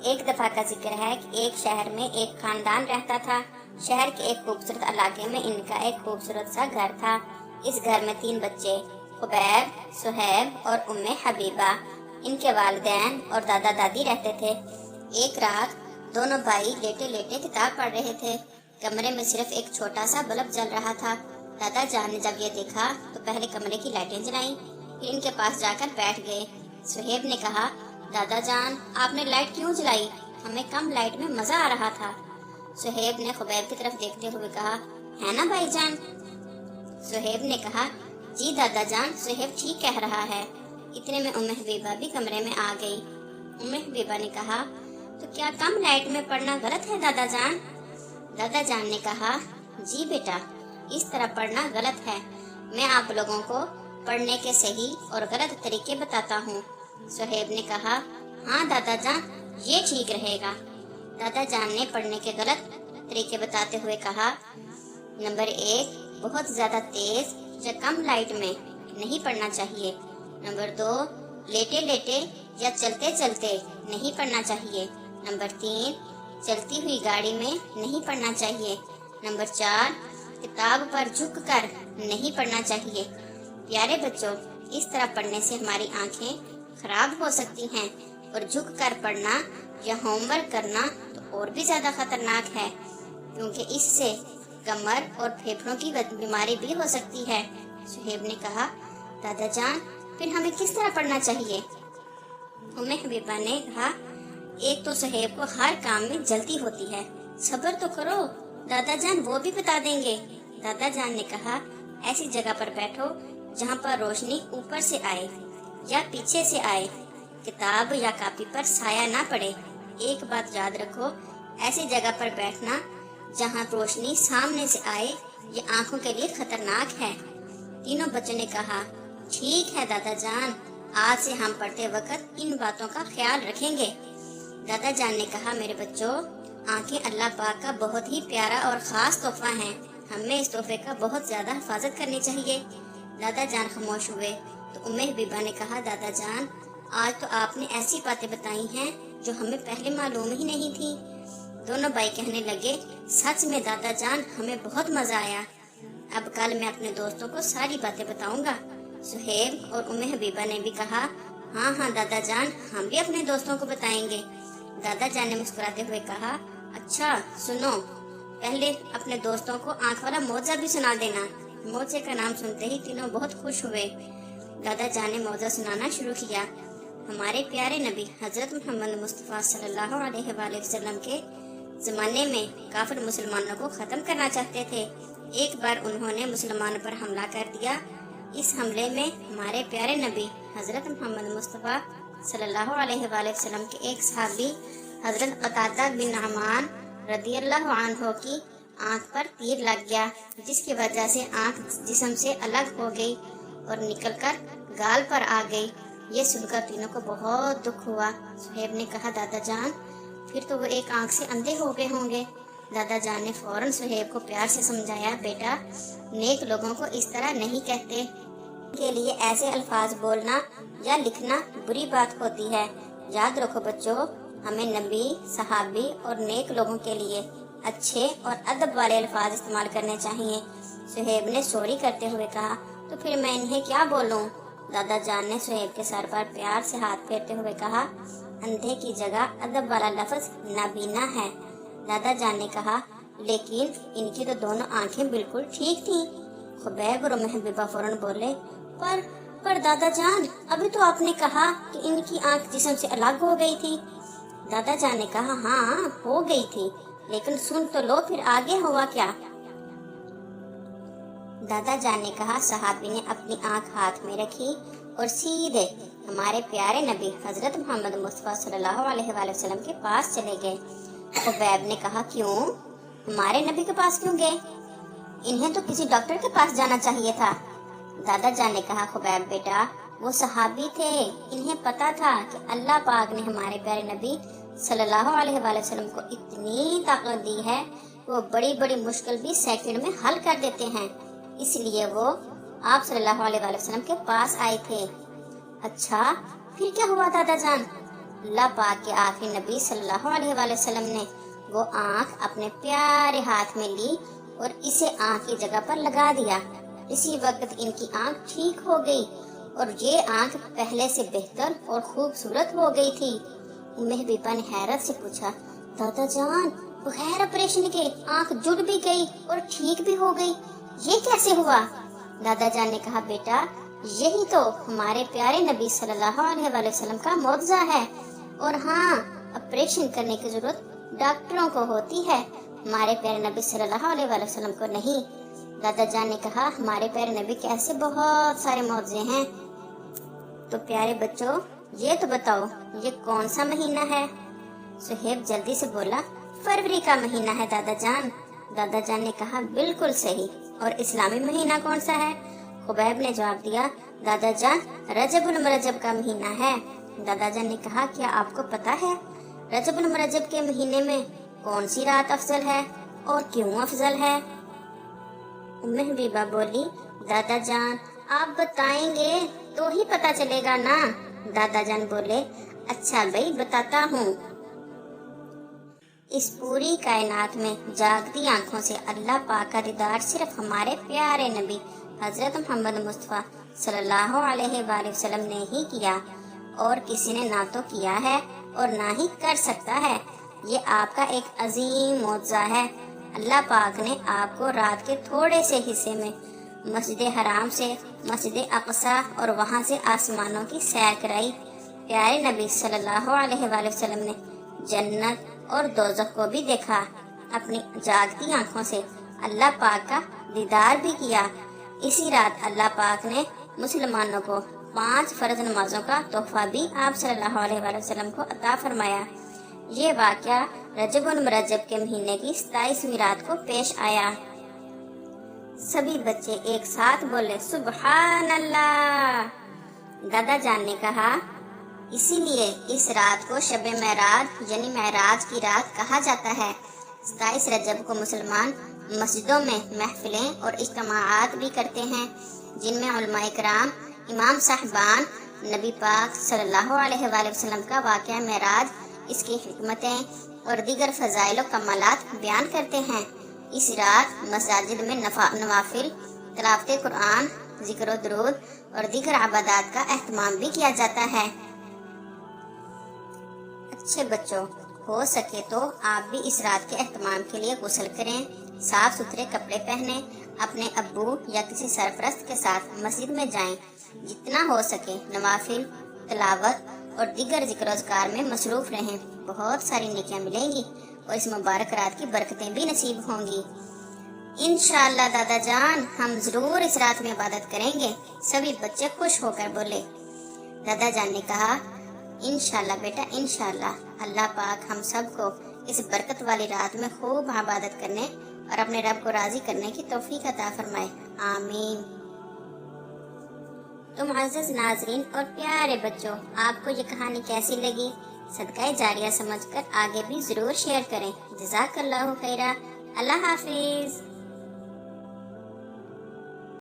ایک دفعہ کا ذکر ہے کہ ایک شہر میں ایک خاندان رہتا تھا۔ شہر کے ایک خوبصورت علاقے میں ان کا ایک خوبصورت سا گھر تھا۔ اس گھر میں 3 بچے خبیب، صہیب اور ام حبیبہ، ان کے والدین اور دادا دادی رہتے تھے۔ ایک رات دونوں بھائی لیٹے لیٹے کتاب پڑھ رہے تھے۔ کمرے میں صرف ایک چھوٹا سا بلب جل رہا تھا۔ دادا جان نے جب یہ دیکھا تو پہلے کمرے کی لائٹیں جلائیں، پھر ان کے پاس جا کر بیٹھ گئے۔ صہیب نے کہا، دادا جان آپ نے لائٹ کیوں جلائی؟ ہمیں کم لائٹ میں مزہ آ رہا تھا۔ صہیب نے خبیب کی طرف دیکھتے ہوئے کہا، ہے نا بھائی جان؟ صہیب نے کہا، جی دادا جان، صہیب ٹھیک کہہ رہا ہے۔ اتنے میں ام حبیبہ بھی کمرے میں آ گئی۔ ام حبیبہ نے کہا، تو کیا کم لائٹ میں پڑھنا غلط ہے دادا جان؟ دادا جان نے کہا، جی بیٹا، اس طرح پڑھنا غلط ہے۔ میں آپ لوگوں کو پڑھنے کے صحیح اور غلط طریقے بتاتا ہوں۔ صہیب نے کہا، ہاں دادا جان، یہ ٹھیک رہے گا۔ دادا جان نے پڑھنے کے غلط طریقے بتاتے ہوئے کہا، نمبر 1، بہت زیادہ تیز یا کم لائٹ میں نہیں پڑھنا چاہیے۔ نمبر 2، لیٹے لیٹے یا چلتے چلتے نہیں پڑھنا چاہیے۔ نمبر 3، چلتی ہوئی گاڑی میں نہیں پڑھنا چاہیے۔ نمبر 4، کتاب پر جھک کر نہیں پڑھنا چاہیے۔ پیارے بچوں، اس طرح پڑھنے سے ہماری آنکھیں خراب ہو سکتی ہیں، اور جھک کر پڑھنا یا ہوم ورک کرنا تو اور بھی زیادہ خطرناک ہے، کیونکہ اس سے کمر اور پھیپھڑوں کی بیماری بھی ہو سکتی ہے۔ صہیب نے کہا، دادا جان پھر ہمیں کس طرح پڑھنا چاہیے؟ ام حبیبہ نے کہا، ایک تو صہیب کو ہر کام میں جلدی ہوتی ہے، صبر تو کرو، دادا جان وہ بھی بتا دیں گے۔ دادا جان نے کہا، ایسی جگہ پر بیٹھو جہاں پر روشنی اوپر سے آئے یا پیچھے سے آئے، کتاب یا کاپی پر سایہ نہ پڑے۔ ایک بات یاد رکھو، ایسی جگہ پر بیٹھنا جہاں روشنی سامنے سے آئے یہ آنکھوں کے لیے خطرناک ہے۔ تینوں بچوں نے کہا، ٹھیک ہے دادا جان، آج سے ہم پڑھتے وقت ان باتوں کا خیال رکھیں گے۔ دادا جان نے کہا، میرے بچوں، آنکھیں اللہ پاک کا بہت ہی پیارا اور خاص تحفہ ہیں، ہمیں اس تحفے کا بہت زیادہ حفاظت کرنی چاہیے۔ دادا جان خاموش ہوئے تو ام حبیبہ نے کہا، دادا جان آج تو آپ نے ایسی باتیں بتائی ہیں جو ہمیں پہلے معلوم ہی نہیں تھی۔ دونوں بھائی کہنے لگے، سچ میں دادا جان ہمیں بہت مزہ آیا، اب کل میں اپنے دوستوں کو ساری باتیں بتاؤں گا۔ صہیب اور ام حبیبہ نے بھی کہا، ہاں ہاں دادا جان، ہم بھی اپنے دوستوں کو بتائیں گے۔ دادا جان نے مسکراتے ہوئے کہا، اچھا سنو، پہلے اپنے دوستوں کو آنکھ والا موضوع بھی سنا دینا۔ موضوع کا نام سنتے ہی تینوں بہت خوش ہوئے۔ دادا جان نے موضوع سنانا شروع کیا۔ ہمارے پیارے نبی حضرت محمد مصطفیٰ صلی اللہ علیہ وآلہ وسلم کے زمانے میں کافر مسلمانوں کو ختم کرنا چاہتے تھے۔ ایک بار انہوں نے مسلمانوں پر حملہ کر دیا۔ اس حملے میں ہمارے پیارے نبی حضرت محمد مصطفیٰ صلی اللہ علیہ وآلہ وسلم کے ایک صحابی حضرت قتادہ بن نعمان رضی اللہ عنہ کی آنکھ پر تیر لگ گیا، جس کی وجہ سے آنکھ جسم سے الگ ہو گئی اور نکل کر گال پر آ گئی۔ یہ سن کر تینوں کو بہت دکھ ہوا۔ صہیب نے کہا، دادا جان پھر تو وہ ایک آنکھ سے اندھے ہو گئے ہوں گے۔ دادا جان نے فوراً صہیب کو پیار سے سمجھایا، بیٹا نیک لوگوں کو اس طرح نہیں کہتے، کے لیے ایسے الفاظ بولنا یا لکھنا بری بات ہوتی ہے۔ یاد رکھو بچوں، ہمیں نبی، صحابی اور نیک لوگوں کے لیے اچھے اور ادب والے الفاظ استعمال کرنے چاہیے۔ صہیب نے سوری کرتے ہوئے کہا، تو پھر میں انہیں کیا بولوں؟ دادا جان نے صہیب کے سر پر پیار سے ہاتھ پھیرتے ہوئے کہا، اندھے کی جگہ ادب والا لفظ نابینا ہے۔ دادا جان نے کہا، لیکن ان کی تو دونوں آنکھیں بالکل ٹھیک تھیں۔ خبیب اور ام حبیبہ فوراً بولے، پر دادا جان ابھی تو آپ نے کہا کہ ان کی آنکھ جسم سے الگ ہو گئی تھی۔ دادا جان نے کہا، ہاں ہو گئی تھی، لیکن سن تو لو پھر آگے ہوا کیا۔ دادا جان نے کہا، صحابی نے اپنی آنکھ ہاتھ میں رکھی اور سیدھے ہمارے پیارے نبی حضرت محمد مصطفیٰ صلی اللہ علیہ وآلہ وسلم کے پاس چلے گئے۔ خبیب نے کہا، کیوں؟ ہمارے نبی کے پاس کیوں گئے؟ انہیں تو کسی ڈاکٹر کے پاس جانا چاہیے تھا۔ دادا جان نے کہا، خبیب بیٹا وہ صحابی تھے، انہیں پتا تھا کہ اللہ پاک نے ہمارے پیارے نبی صلی اللہ علیہ وآلہ وسلم کو اتنی طاقت دی ہے کہ وہ بڑی بڑی مشکل بھی سیکنڈ میں حل کر دیتے ہیں، اس لیے وہ آپ صلی اللہ علیہ وآلہ وسلم کے پاس آئے تھے۔ اچھا پھر کیا ہوا دادا جان؟ اللہ پاک کے آخری نبی صلی اللہ علیہ وآلہ وسلم نے وہ آنکھ اپنے پیارے ہاتھ میں لی اور اسے آنکھ کی جگہ پر لگا دیا۔ اسی وقت ان کی آنکھ ٹھیک ہو گئی اور یہ آنکھ پہلے سے بہتر اور خوبصورت ہو گئی تھی۔ ام حبیبہ نے حیرت سے پوچھا، دادا جان بغیر آپریشن کے آنکھ جڑ بھی گئی اور ٹھیک بھی ہو گئی، یہ کیسے ہوا؟ دادا جان نے کہا، بیٹا یہی تو ہمارے پیارے نبی صلی اللہ علیہ وآلہ وسلم کا معجزہ ہے، اور ہاں آپریشن کرنے کی ضرورت ڈاکٹروں کو ہوتی ہے، ہمارے پیارے نبی صلی اللہ علیہ وآلہ وسلم کو نہیں۔ دادا جان نے کہا، ہمارے پیارے نبی کے ایسے بہت سارے معجزے ہیں۔ تو پیارے بچوں یہ تو بتاؤ یہ کون سا مہینہ ہے؟ سہیب جلدی سے بولا، فروری کا مہینہ ہے دادا جان۔ دادا جان نے کہا، بالکل صحیح، اور اسلامی مہینہ کون سا ہے؟ خبیب نے جواب دیا، دادا جان رجب المرجب کا مہینہ ہے۔ دادا جان نے کہا، کیا آپ کو پتا ہے رجب المرجب کے مہینے میں کون سی رات افضل ہے اور کیوں افضل ہے؟ ام حبیبہ بولی، دادا جان آپ بتائیں گے تو ہی پتا چلے گا نا۔ دادا جان بولے، اچھا بھائی بتاتا ہوں۔ اس پوری کائنات میں جاگتی آنکھوں سے اللہ پاک کا دیدار صرف ہمارے پیارے نبی حضرت محمد مصطفیٰ صلی اللہ علیہ وآلہ وسلم نے ہی کیا، اور کسی نے نہ تو کیا ہے اور نہ ہی کر سکتا ہے۔ یہ آپ کا ایک عظیم معجزہ ہے۔ اللہ پاک نے آپ کو رات کے تھوڑے سے حصے میں مسجد حرام سے مسجد اقصی اور وہاں سے آسمانوں کی سیر کرائی۔ پیارے نبی صلی اللہ علیہ وآلہ وسلم نے جنت اور دوزخ کو بھی دیکھا، اپنی جاگتی آنکھوں سے اللہ پاک کا دیدار بھی کیا۔ اسی رات اللہ پاک نے مسلمانوں کو 5 فرض نمازوں کا تحفہ بھی آپ صلی اللہ علیہ وآلہ وسلم کو عطا فرمایا۔ یہ واقعہ رجب المرجب کے مہینے کی 27ویں رات کو پیش آیا۔ سبھی بچے ایک ساتھ بولے، سبحان اللہ۔ دادا جان نے کہا، اسی لیے اس رات کو شب معراج یعنی معراج کی رات کہا جاتا ہے۔ 27 رجب کو مسلمان مسجدوں میں محفلیں اور اجتماعات بھی کرتے ہیں، جن میں علماء کرام، امام صاحبان، نبی پاک صلی اللہ علیہ وآلہ وسلم کا واقعہ معراج، اس کی حکمتیں اور دیگر فضائل و کمالات بیان کرتے ہیں۔ اس رات مساجد میں نوافل، تلاوت قرآن، ذکر و درود اور دیگر عبادات کا اہتمام بھی کیا جاتا ہے۔ اچھے بچوں، ہو سکے تو آپ بھی اس رات کے اہتمام کے لیے غسل کریں، صاف ستھرے کپڑے پہنیں، اپنے ابو یا کسی سرپرست کے ساتھ مسجد میں جائیں، جتنا ہو سکے نوافل، تلاوت اور دیگر ذکر و اذکار میں مصروف رہیں۔ بہت ساری نیکیاں ملیں گی اور اس مبارک رات کی برکتیں بھی نصیب ہوں گی۔ انشاءاللہ دادا جان ہم ضرور اس رات میں عبادت کریں گے۔ سبھی بچے خوش ہو کر بولے۔ دادا جان نے کہا، انشاءاللہ بیٹا انشاءاللہ، اللہ پاک ہم سب کو اس برکت والی رات میں خوب عبادت کرنے اور اپنے رب کو راضی کرنے کی توفیق عطا فرمائے، آمین۔ تو معزز ناظرین اور پیارے بچوں، آپ کو یہ کہانی کیسی لگی؟ صدقہ جاریہ سمجھ کر آگے بھی ضرور شیئر کریں۔ جزاک اللہ خیرہ۔ اللہ حافظ۔